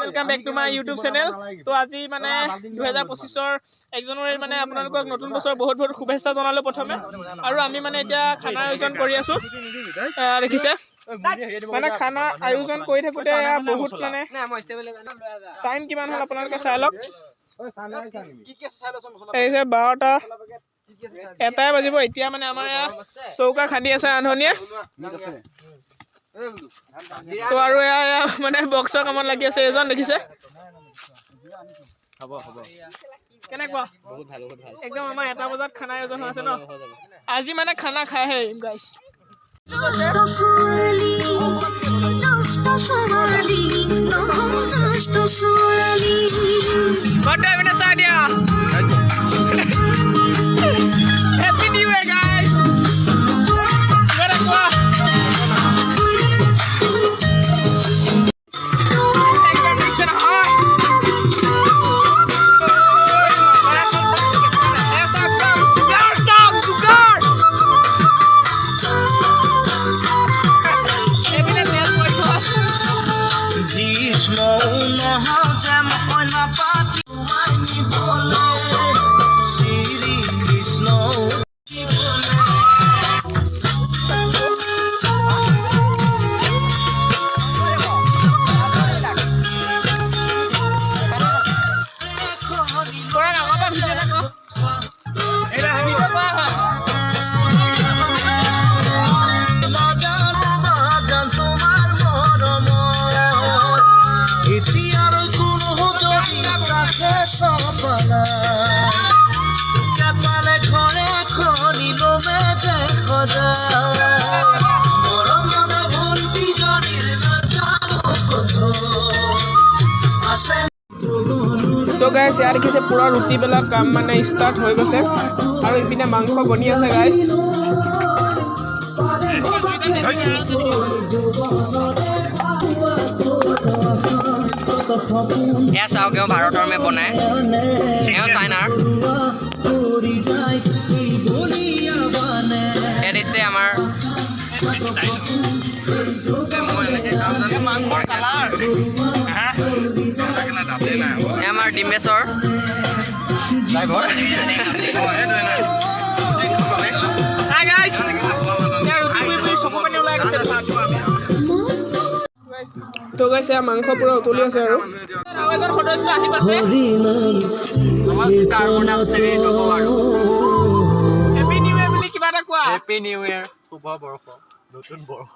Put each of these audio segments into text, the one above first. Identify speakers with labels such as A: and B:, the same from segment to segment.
A: Welcome back to my YouTube channel. तो आज माने 2025 1 জানুৱাৰীৰ মানে আপোনালোকক নতুন বছৰ বহুত বহুত শুভেচ্ছা জনালো প্ৰথমে আৰু আমি মানে এতিয়া খানা আয়োজন কৰি আছো দেখিছে মানে খানা আয়োজন কৰি থাকোতে বহুত মানে টাইম কিমান হল আপোনালোকে চাই লওক এইছে 12টা এটাই বাজিব এতিয়া মানে আমাৰ চৌকা খান্দি আছে আনহনিয়ে তো আৰু মানে বক্সৰ কামত লাগি আছে এজন দেখিছে হ'ব কেনেকুৱা বহুত ভাল একদম আমাৰ এটা বজাত খানা আয়োজন আছে ন আজি মানে খানা খাই hey guys What do you want to say, dear? Happy New Year, guys! तो गाइस यार किसे पूरा रुटी बेला काम माने स्टार्ट हो गसे और इपिने मांस बनी আছে गाइस ये साउ के भारतर में बनाए ये चाइनार ये दिसे আমাৰ ডিম্বেশ্বৰ ড্ৰাইভাৰ হাই গাইস তো গাইস মাংস পুৰা উতলি আছে আৰু এজন সদস্য আহি পাছে নমস্কাৰ প্ৰণাম শ্ৰী নগৰ হেপী নিউ ইয়েৰ বুলি কিবা এটা কোৱা হেপী নিউ ইয়েৰ শুভ বৰ্ষ নতুন বৰ্ষ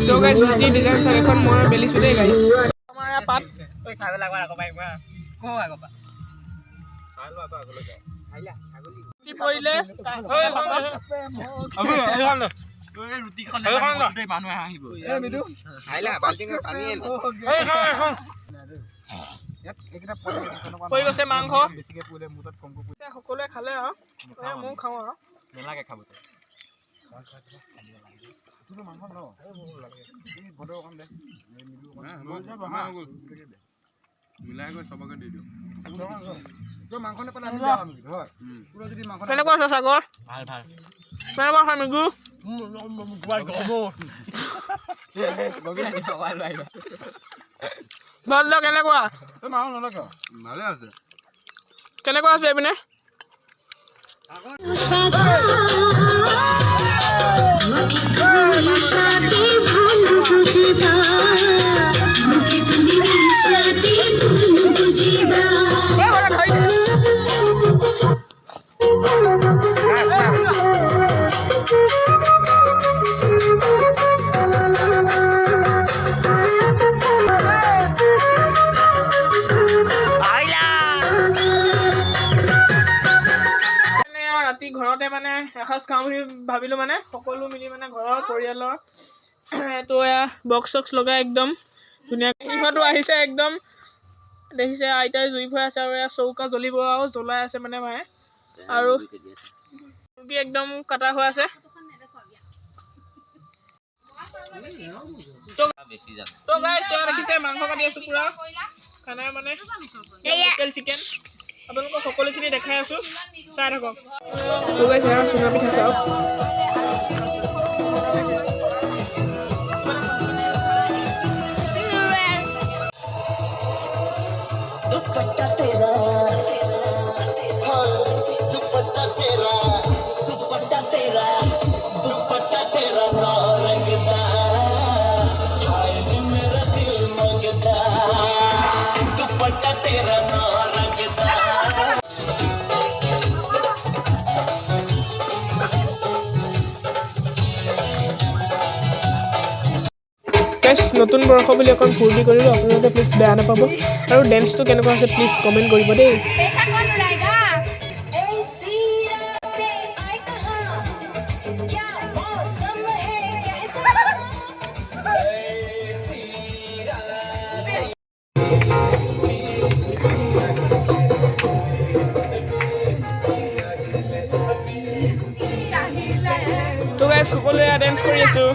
A: तो गाइस रुटी डिजाइन से এখন মই বেলিছো দে গাইস আমাৰ পাত ওই খাবে লাগবা আকৌ বাইবা কো আকৌ পা খাইলো তো আগলে যা খাইলা ছাগলী কি পইলে ওই আমি এইখান তুই रुटी খন দে মানুহ আহিব এ মিদু খাইলা বালটিং পানী এল এই খাই পই গছে মাংস বেছিকে পইলে মুতত কমকো পইছে সকলে খালে আ মু খাও আ নেলাগে খাব তো তুমি মাংস ন এই বড় কাম দে মিলাই গৈ সবকে দি দিও তো মাংস নে পেলা আমি যাম আমি হয় পুরো যদি মাংস কেনে কোৱা সাগৰ ভাল ভাল কেনে কোৱা খামিগু গুৱাই গব গবি আনি পকাই লৈ আহিবা ভাল লাগে কেনে কোৱা তো মাংস নলকে ভালে আছে কেনে কোৱা আছে এপিনে ঘৰতে মানে এখাস খাওঁ বুলি ভাবিলো মানে সকলো মিলি মানে ঘৰৰ পৰিয়ালৰ তো বক্স চক্স লগাই একদম ধুনীয়া ইহঁতো আহিছে একদম দেখিছে আইতাই জুই ফুৱাই আছে আৰু চৌকা জ্বলিব আৰু জ্বলাই আছে মানে মায়ে আৰু কি একদম কাটা হৈ আছে তো গাইস দেখিছে মাংস কাটি আছো পুৰা খানা মানে লোকেল চিকেন আপোনালোকক সকলোখিনি দেখাই আছো চাই থাকক তো গাইস চুঙা পিঠা চাওক গাইছ নতুন বৰ্ষ বুলি অকণ ফূৰ্তি কৰিলোঁ আপোনালোকে প্লিজ বেয়া নাপাব আৰু ডেন্সটো কেনেকুৱা আছে প্লিজ কমেণ্ট কৰিব দেই তো গাইছ সকলোৱে ডেন্স কৰি আছোঁ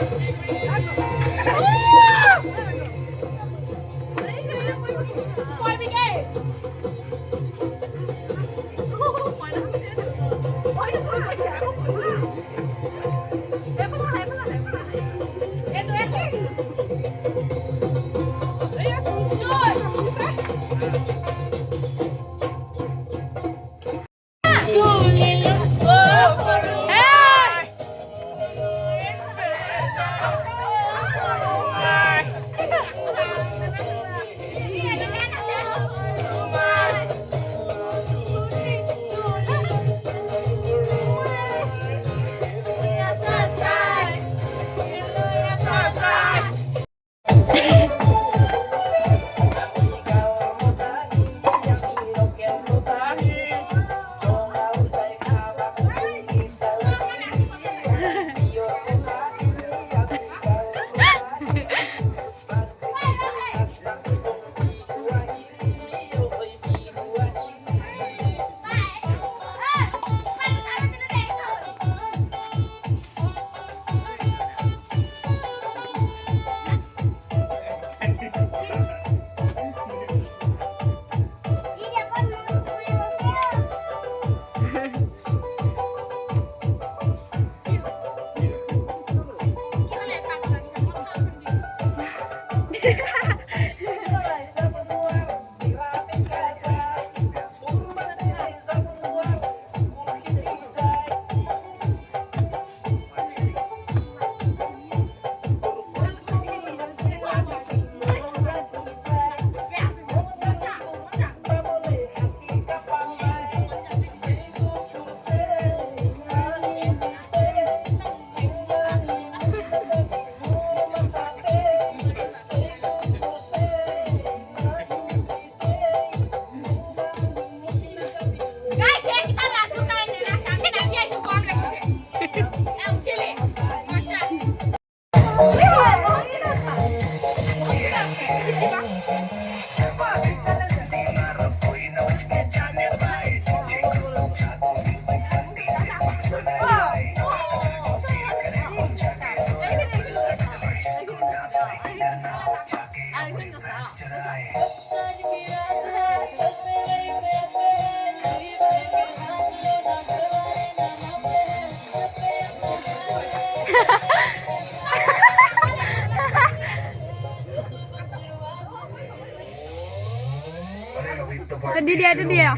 B: Itu dia.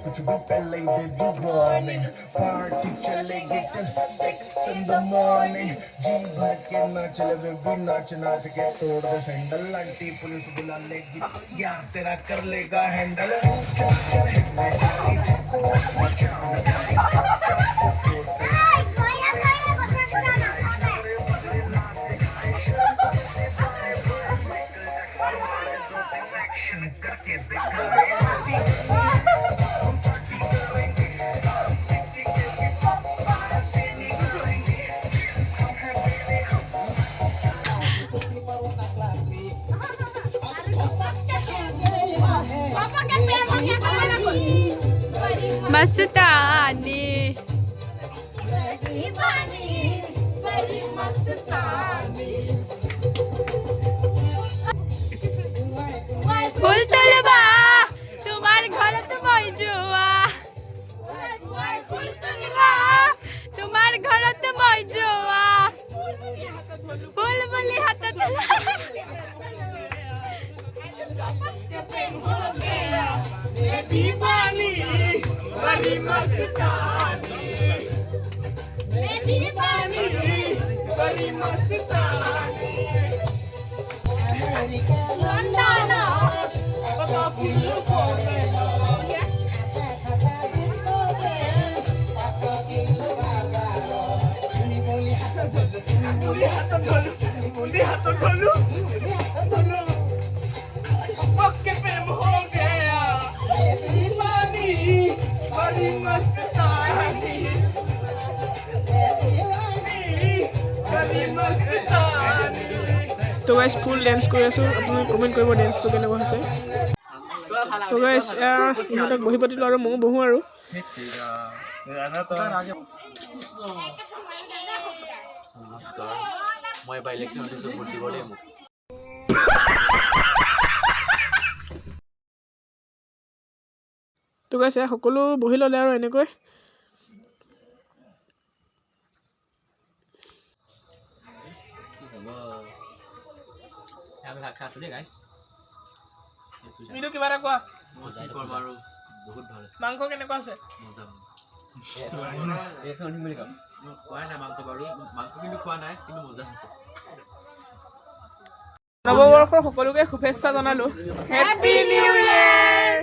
C: कुछ भी पहले ही दे दू वार्निंग पार्टी चलेगी till 6 in the morning जी भर के नाच ले बेबी नाच नाच के तोड़ दे सैंडल आंटी पुलिस बुला लेगी यार तेरा कर लेगा हैंडल
B: Mastani. फूल तुलबा तुम्हार घर तो मौजुआ फूल तुलबा तुम्हार घर तो मौजुआ फूल बोली हाथ
A: दीवानी बड़ी मस्तानी दीवानी बड़ी मस्तानी তো গাইজ ফুল ডেন্স কৰি আছোঁ আপুনি কমেণ্ট কৰিব ডেন্সটো কেনেকুৱা হৈছে তো গাইজ ইহঁতক বহি পাতিলোঁ আৰু ময়ো বহোঁ আৰু
D: নমস্কাৰ মই এবাৰ ইলেকশ্যন দিছোঁ ভোট দিবলৈ মোক
A: তো গাইজ সকলো বহি ল'লে আৰু এনেকৈ
D: আমি ভাত খাই আছোঁ দেই গাইজ
A: তুমিতো কিবা এটা কোৱা
D: আৰু বহুত ভাল আছে
A: মাংস কেনেকুৱা আছে
D: খোৱাই নাই মাংস বাৰু মাংস কিন্তু খোৱা নাই কিন্তু মজা আছে
A: নৱবৰ্ষৰ সকলোকে শুভেচ্ছা জনালোঁ হেপী নিউ ইয়েৰ